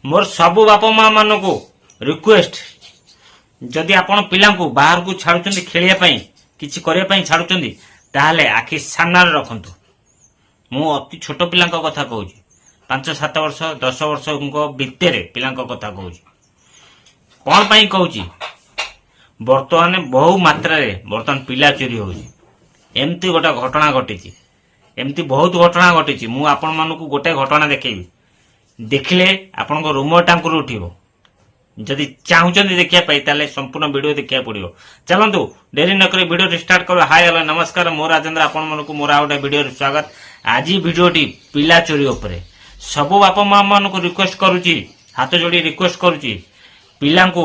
मोर सबु बापा माँ मान को रिक्वेस्ट जदि आपण पिला बाहर को छाड़ुचंदी खेलिया किछि करिया पई छाड़ुचंदी ताहले आखि सामने रखंतु। मु अति छोट पिला कथा कहूँ 5-7 वर्ष 10 वर्ष भितर पिला कथा कहूँ कौन पाई कहूँ बर्तमान बहु मात्रा रे बर्तमान पिला चोरी हो एमती गोटे घटना घटी एमती बहुत घटना घटी मु आपण मानकु गोटे घटना देखेबी देखिले आपण को रोम टांकुर उठिबो जदि चाहूचंदी देखिया पाई ताले संपूर्ण वीडियो देखिया पड़िबो। चलंतु देरी न करी वीडियो स्टार्ट करो। हाय हेलो नमस्कार मो राजेंद्र आपण मानकु मोरा गोटे वीडियो स्वागत। आज वीडियोटी पिला चोरी उपरे सबु बापा माँ मान को रिक्वेस्ट करूची हाथ जोड़ी रिक्वेस्ट करूची पिला को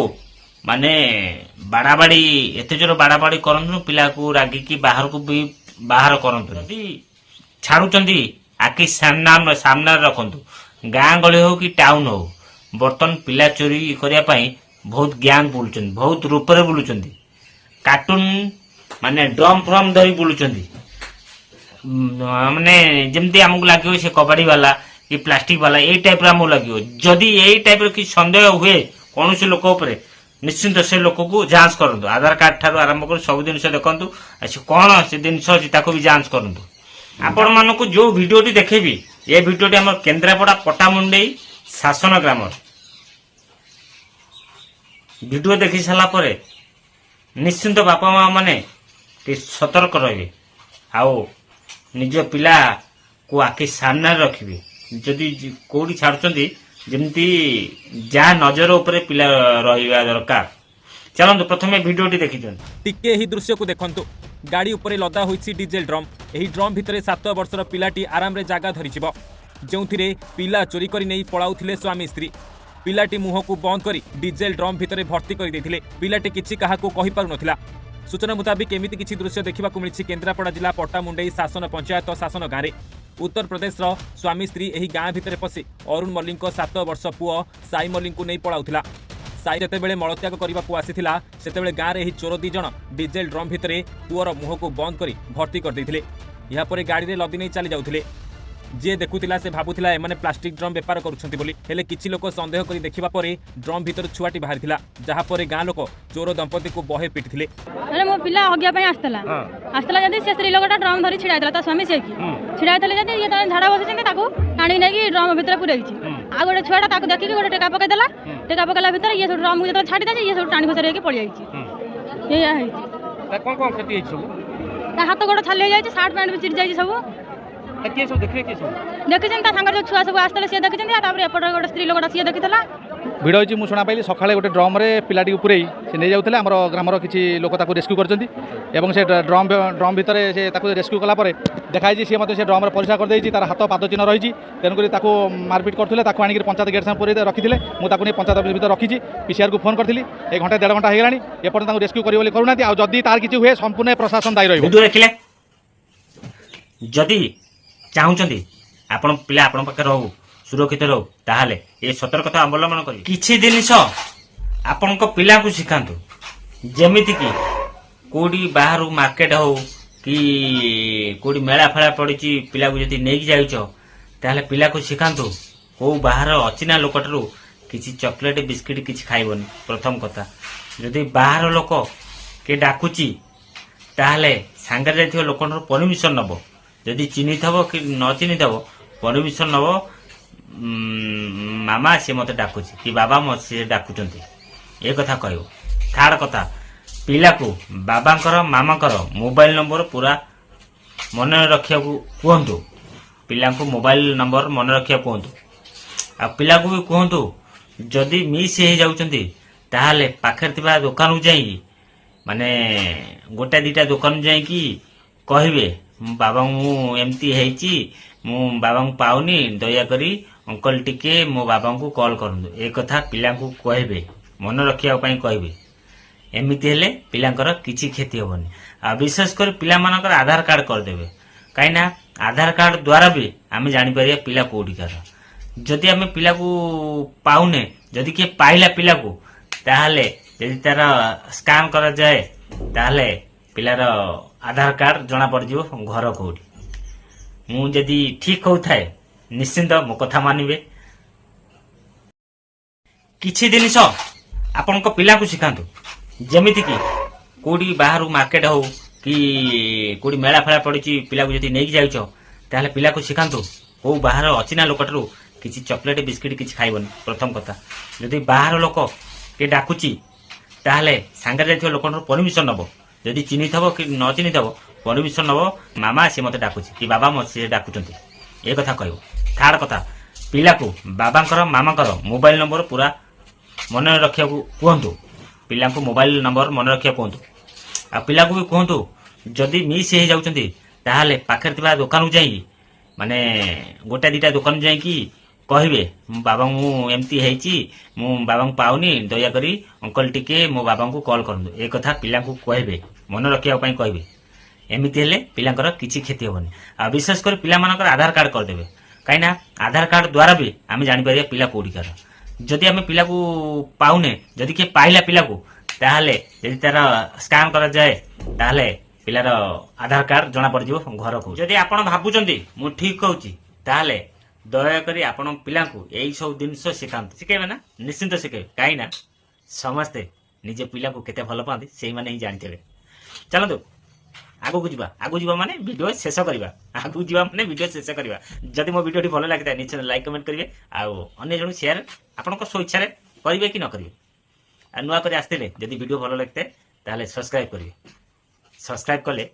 माने बाड़ाबाड़ी एते जोर बाड़ाबाड़ी करंतु पिला को रागी की बाहर को भी बाहर करंतु जदि छाड़ुचंदी आखि सामने रखंतु। गाँ गली हो कि टाउन हो बर्तन पिला चोरी करिया पई बहुत ज्ञान बुलुचंदी बहुत रूप रे बुलुचंदी कार्टून माने ड्रम फ्रम धरी बुलुचंदी माने जेमती हमकु लागियो से कबड्डी वाला कि प्लास्टिक वाला ए टाइप रे हमकु लागियो। जदि ए टाइप रे कि संदेह हुए कोनोसी लोक उपरे निश्चिंत से लोक को जांच करंतु। आधार कार्ड ठारू आरंभ कर सब दिन से देखंतु से कोन से दिन से ताको भी जांच करंतु। आपण मानको जो वीडियोटी देखेबी ये वीडियोटी हमर केंद्रापड़ा पटामुंडई शासन ग्राम वीडियो देखि साला परे निश्चिंत बापा माँ माने सतर्क रहिबे आओ निज पिला को आखि सामने रखिबे जदि कोडी छाड़ुचंदी जेमती जा नजर उपरे पिला रहिबा दरकार। चलंतु प्रथमे वीडियोटी देखिजन टिके ही दृश्य को देखंतु। गाड़ी उपरे लदा होइछि डीजेल ड्रम। एही ड्रम भितरे 7 वर्षर पिलाटी आराम रे जागा धरिजिबो जोंथिरे पिला चोरी करी नै पळाउथिले स्वामी स्त्री। पिलाटी मुह को बंद करी डीजेल ड्रम भितरे भर्ती कर देथिले। पिलाटी किछि काहाकू कहि पारु नथिला। सूचना मुताबिक एमिति किछि दृश्य देखिबा को मिलिछि केंद्रापड़ा जिला पट्टामुंडई शासन पंचायत शासन गाँव में। उत्तर प्रदेश स्वामी स्त्री एही गाँ भितरे पसी अरुण मल्लिक 7 वर्ष पुओ साई मल्लिक को नै पळाउथिला। साई जेतेबेले मलत्याग करने को आसीथिला सेतेबेले गाँव रे एही चोर 2 जण डीजेल ड्रम भितरे पुओर मुह को बंद करी भर्ती कर देथिले। या परे गाड़ी रे लदी नै चली जाउथिले। जे देखुतिला से भाबुतिला एमाने प्लास्टिक ड्रम व्यापार करुछंती बोली हेले किछि लोक संदेह करी देखिबा परे ड्रम भीतर छुआटी बाहरिथिला जहा परे गाँ लोक चोर दंपति को बहे पिटिथिले। अरे मो पिला हगिया पई आस्तला जदी से स्त्री लोकटा ड्रम धरी छिड़ाइतला ता स्वामी से की छिड़ाइतले जदी ये ता झाडा बसिछन ताको टाणी नै की ड्रम भीतर पुरैछि आ गोटे छुआटा ताको देखि की गोटे टेका पकै देला टेका पकला भीतर ये सब ड्रम को जतो छाडी दाछि ये सब टाणी खसरे की पळि आइछि। ये है ता कोन क्षति है सब ता हाथ गोड़ छाले जाइछि शर्ट पैंट भी चिर जाइछि सब के सब देखिले देखिछन ता संगर जो छुआ सब आस्तले से देखिछन तापर एपट गोटे स्त्री लोकटा से देखितला भिड़ होची मु शुणा पाइली सकाळे गोटे ड्रम रे पिलाटी पुरै से नै जाउतले हमर ग्रामर किछि लोक ताको रेस्क्यू करचंती एवं से ड्रम भितरे से ताको रेस्क्यू कला परे देखाइ जे से मते से ड्रम रे परिसा कर देछि तार हाथ पाद चिन्ह रहिछि तेन करी ताको मारपीट करथिले ताको आनी पंचायत गेट साम पुरै रखिथिले मु ताको नै पंचायत ऑफिस भीतर रखिछि पीसीआर को फोन करथिली 1 घंटा 1.5 घंटा हे गेलानी एपट ताको रेस्क्यू करियो बोली करूनाती आ जदी तार किछि हुए संपूर्ण प्रशासन दायी रहिबो। वीडियो देखिले जदी चाहूचंदी आपण पिला आपण पाखे रहू सुरक्षित रहू ताहले ए सतर्कता अवलंबन करी किछि जिनिस आपण को पिला को सिखांतु जेमिति की कोडी बाहर मार्केट हो कि कोडी मेला फेला पड़िछि पिला को जति नेकी जाइछो ताहले पिला को सिखांतु को बाहर अचिना लोकटरू किछि चॉकलेट बिस्किट किछि खाइबोनी। प्रथम कथा जदि बाहर लोक के डाकुची ताहले सांगे जाइथियो लोकनर परमिशन नबो जदि चिन्ही थबो कि न चिन्ही थबो परमिशन नबो मामा से मते डाकुची कि बाबा मते डाकुचंती ए कथा कहयो। थार्ड कथा पिला को बाबांकर मामांकर मोबाइल नंबर पूरा मन रखिया कहतु पिला को मोबाइल नंबर मन रखिया कहतु आ पिला को भी कहतु जदि मिस हे जाउचंती ताहाले पाखर थिबा दुकान जाई माने गोटा दीटा दुकान जाई कि कहबे बाबा मु एमती हेची मु बाबा को पाउनी दया करी अंकल टिके मो बाबा को कॉल करंदु ए कथा पिला को कहबे मन रखिया पई कहबे एमिति हेले पिलांकर किछि क्षति होबनी। आ विशेष कर पिला मानकर आधार कार्ड कर देबे काईना आधार कार्ड द्वारा भी आमे जानि परिया पिला कोडिकार जदि आमे पिला को पाउने जदि के पाइला पिला को ताहाले जदि तार स्कैन करा जाए ताहाले पिलार आधार कार्ड जना पड़ जिवो घर कोडी मु जदि ठीक होउथाय निश्चिंत मो कथा मानिबे। କିଛି ଜିନିଷ ଆପଣଙ୍କ ପିଲାଙ୍କୁ ଶିଖାନ୍ତୁ। ଯେମିତିକି କେଉଁଠି ବାହାରୁ ମାର୍କେଟ ହଉ କି କେଉଁଠି ମେଳା ଫେଳା ପଡ଼ିଛି ପିଲାକୁ ଯଦି ନେଇକି ଯାଉଛ ତାହେଲେ ପିଲାକୁ ଶିଖାନ୍ତୁ କେଉଁ ବାହାର ଅଚିହ୍ନା ଲୋକଠାରୁ କିଛି ଚକୋଲେଟ୍ ବିସ୍କିଟ୍ କିଛି ଖାଇବନି। ପ୍ରଥମ କଥା, ଯଦି ବାହାର ଲୋକ କିଏ ଡାକୁଛି ତାହେଲେ ସାଙ୍ଗରେ ଯାଇଥିବା ଲୋକଠାରୁ ପରମିଶନ ନେବ। ଯଦି ଚିହ୍ନିଥିବ କି ନ ଚିହ୍ନିଥିବ ପରମିଶନ ନେବ, ମାମା ସିଏ ମୋତେ ଡାକୁଛି କି ବାବା ସିଏ ଡାକୁଛନ୍ତି, ଏ କଥା କହିବ। ଥାର୍ଡ କଥା, ପିଲାକୁ ବାବାଙ୍କର ମାମାଙ୍କର ମୋବାଇଲ ନମ୍ବର ପୁରା ମନେ ରଖିବାକୁ କୁହନ୍ତୁ। ପିଲାଙ୍କୁ ମୋବାଇଲ ନମ୍ବର ମନେ ରଖିବାକୁ କୁହନ୍ତୁ। ଆଉ ପିଲାକୁ ବି କୁହନ୍ତୁ ଯଦି ମିସ୍ ହେଇଯାଉଛନ୍ତି ତାହେଲେ ପାଖରେ ଥିବା ଦୋକାନକୁ ଯାଇକି ମାନେ ଗୋଟେ ଦିଟା ଦୋକାନ ଯାଇକି କହିବେ ବାବାଙ୍କୁ ଏମିତି ହେଇଛି, ମୁଁ ବାବାଙ୍କୁ ପାଉନି, ଦୟାକରି ଅଙ୍କଲ ଟିକେ ମୋ ବାବାଙ୍କୁ କଲ୍ କରନ୍ତୁ। ଏ କଥା ପିଲାଙ୍କୁ କହିବେ, ମନେ ରଖିବା ପାଇଁ କହିବେ। ଏମିତି ହେଲେ ପିଲାଙ୍କର କିଛି କ୍ଷତି ହେବନି। ଆଉ ବିଶେଷ କରି ପିଲାମାନଙ୍କର ଆଧାର କାର୍ଡ କରିଦେବେ, କାହିଁକିନା ଆଧାର କାର୍ଡ ଦ୍ୱାରା ବି ଆମେ ଜାଣିପାରିବା ପିଲା କୋଉଠିକାର। ଯଦି ଆମେ ପିଲାକୁ ପାଉନେ, ଯଦି କିଏ ପାଇଲା ପିଲାକୁ, ତାହେଲେ ଯଦି ତାର ସ୍କାନ କରାଯାଏ ତାହେଲେ ପିଲାର ଆଧାର କାର୍ଡ ଜଣା ପଡ଼ିଯିବ ଘରକୁ। ଯଦି ଆପଣ ଭାବୁଛନ୍ତି ମୁଁ ଠିକ କହୁଛି ତାହେଲେ ଦୟାକରି ଆପଣ ପିଲାଙ୍କୁ ଏଇ ସବୁ ଜିନିଷ ଶିଖାନ୍ତୁ। ଶିଖେଇବେ ନା? ନିଶ୍ଚିନ୍ତ ଶିଖେଇବେ, କାହିଁକିନା ସମସ୍ତେ ନିଜ ପିଲାକୁ କେତେ ଭଲ ପାଆନ୍ତି ସେଇମାନେ ହିଁ ଜାଣିଥିବେ। ଚାଲନ୍ତୁ ଆଗକୁ ଯିବା ମାନେ ଭିଡ଼ିଓ ଶେଷ କରିବା। ଆଗକୁ ଯିବା ମାନେ ଭିଡ଼ିଓ ଶେଷ କରିବା। ଯଦି ମୋ ଭିଡ଼ିଓଟି ଭଲ ଲାଗିଥାଏ ନିଶ୍ଚୟ ଲାଇକ୍ କମେଣ୍ଟ କରିବେ, ଆଉ ଅନ୍ୟ ଜଣଙ୍କୁ ସେୟାର ଆପଣଙ୍କ ସ୍ୱଇଚ୍ଛାରେ କରିବେ କି ନ କରିବେ। ଆଉ ନୂଆ କରି ଆସିଥିଲେ ଯଦି ଭିଡ଼ିଓ ଭଲ ଲାଗିଥାଏ ତାହେଲେ ସବସ୍କ୍ରାଇବ୍ କରିବେ। ସବସ୍କ୍ରାଇବ୍ କଲେ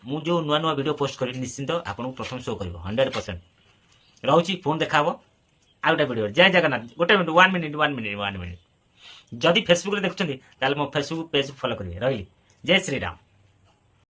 ମୁଁ ଯେଉଁ ନୂଆ ନୂଆ ଭିଡ଼ିଓ ପୋଷ୍ଟ କରିବି ନିଶ୍ଚିନ୍ତ ଆପଣଙ୍କୁ ପ୍ରଥମେ ଶୋ କରିବ 100%। ରହୁଛି, ପୁଣି ଦେଖା ହବ ଆଉ ଗୋଟେ ଭିଡ଼ିଓ। ଜୟ ଜଗନ୍ନାଥ। ଗୋଟେ ମିନିଟ୍, 1 ମିନିଟ୍। ଯଦି ଫେସବୁକରେ ଦେଖୁଛନ୍ତି ତାହେଲେ ମୋ ଫେସବୁକ୍ ପେଜ୍ ଫଲୋ କରିବେ। ରହିଲି, ଜୟ ଶ୍ରୀରାମ।